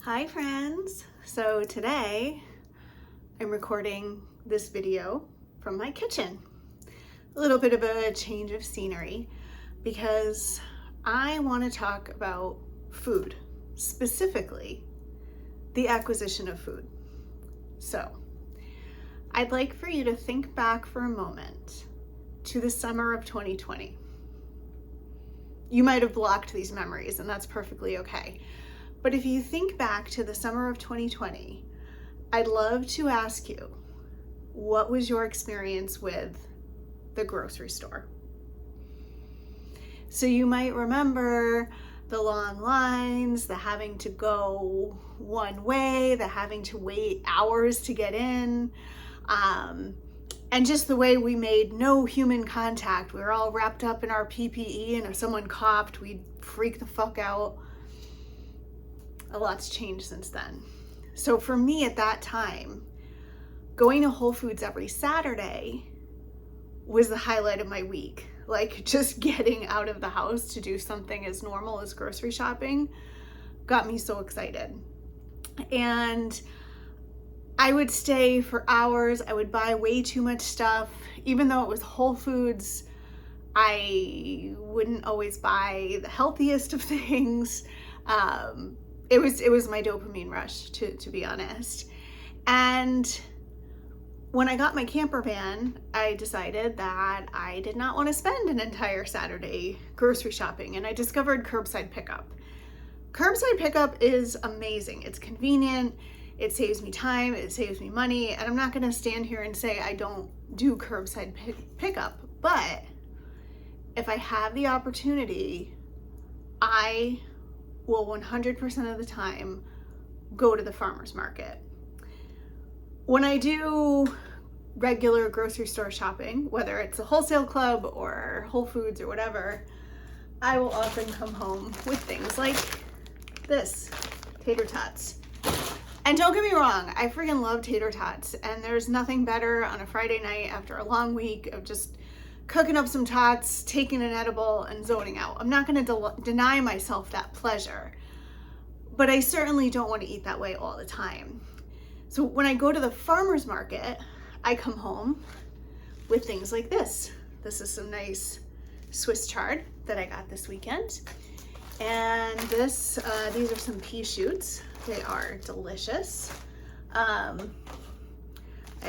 Hi friends! So today I'm recording this video from my kitchen. A little bit of a change of scenery because I want to talk about food, specifically the acquisition of food. So I'd like for you to think back for a moment to the summer of 2020. You might have blocked these memories and that's perfectly okay. But if you think back to the summer of 2020, I'd love to ask you, what was your experience with the grocery store? So you might remember the long lines, the having to go one way, the having to wait hours to get in, and just the way we made no human contact. We were all wrapped up in our PPE, and if someone coughed, we'd freak the fuck out. A lot's changed since then. So for me at that time, going to Whole Foods every Saturday was the highlight of my week. Like just getting out of the house to do something as normal as grocery shopping got me so excited. And I would stay for hours. I would buy way too much stuff. Even though it was Whole Foods, I wouldn't always buy the healthiest of things. It was my dopamine rush, to be honest. And when I got my camper van, I decided that I did not want to spend an entire Saturday grocery shopping, and I discovered curbside pickup. Curbside pickup is amazing. It's convenient, it saves me time, it saves me money, and I'm not going to stand here and say I don't do curbside pickup, but if I have the opportunity, I will 100% of the time go to the farmer's market. When I do regular grocery store shopping, whether it's a wholesale club or Whole Foods or whatever, I will often come home with things like this, tater tots. And don't get me wrong, I freaking love tater tots, and there's nothing better on a Friday night after a long week of just cooking up some tots, taking an edible, and zoning out. I'm not going to deny myself that pleasure, but I certainly don't want to eat that way all the time. So when I go to the farmer's market, I come home with things like this. This is some nice Swiss chard that I got this weekend. And these are some pea shoots. They are delicious. I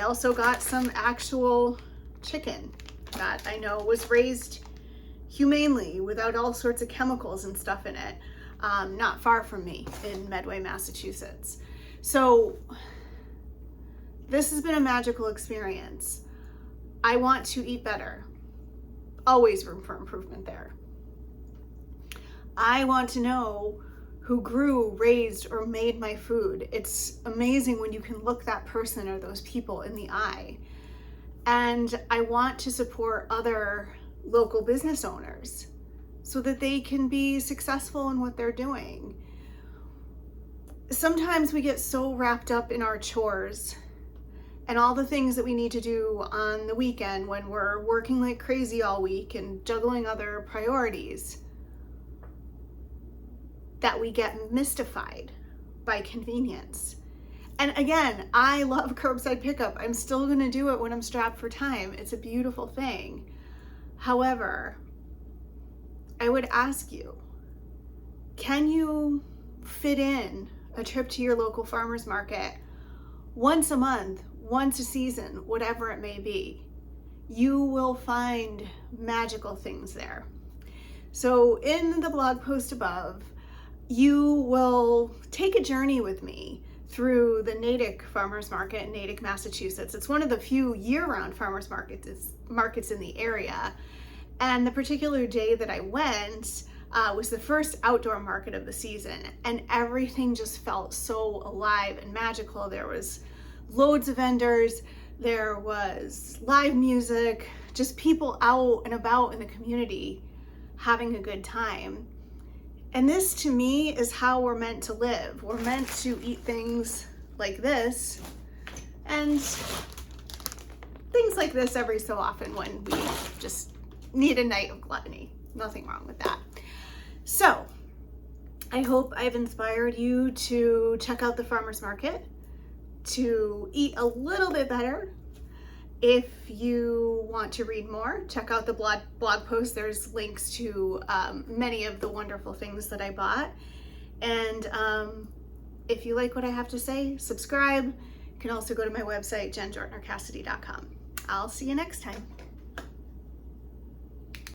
also got some actual chicken that I know was raised humanely without all sorts of chemicals and stuff in it, not far from me in Medway, Massachusetts. So this has been a magical experience. I want to eat better. Always room for improvement there. I want to know who grew, raised, or made my food. It's amazing when you can look that person or those people in the eye. And I want to support other local business owners so that they can be successful in what they're doing. Sometimes we get so wrapped up in our chores and all the things that we need to do on the weekend when we're working like crazy all week and juggling other priorities that we get mystified by convenience. And again, I love curbside pickup. I'm still gonna do it when I'm strapped for time. It's a beautiful thing. However, I would ask you, can you fit in a trip to your local farmer's market once a month, once a season, whatever it may be? You will find magical things there. So in the blog post above, you will take a journey with me through the Natick Farmers Market in Natick, Massachusetts. It's one of the few year-round farmers markets in the area. And the particular day that I went was the first outdoor market of the season, and everything just felt so alive and magical. There was loads of vendors, there was live music, just people out and about in the community having a good time. And this to me is how we're meant to live. We're meant to eat things like this and things like this every so often when we just need a night of gluttony. Nothing wrong with that. So I hope I've inspired you to check out the farmer's market, to eat a little bit better. If you want to read more, check out the blog post. There's links to many of the wonderful things that I bought. And if you like what I have to say, subscribe. You can also go to my website, jenjortnercassidy.com. I'll see you next time.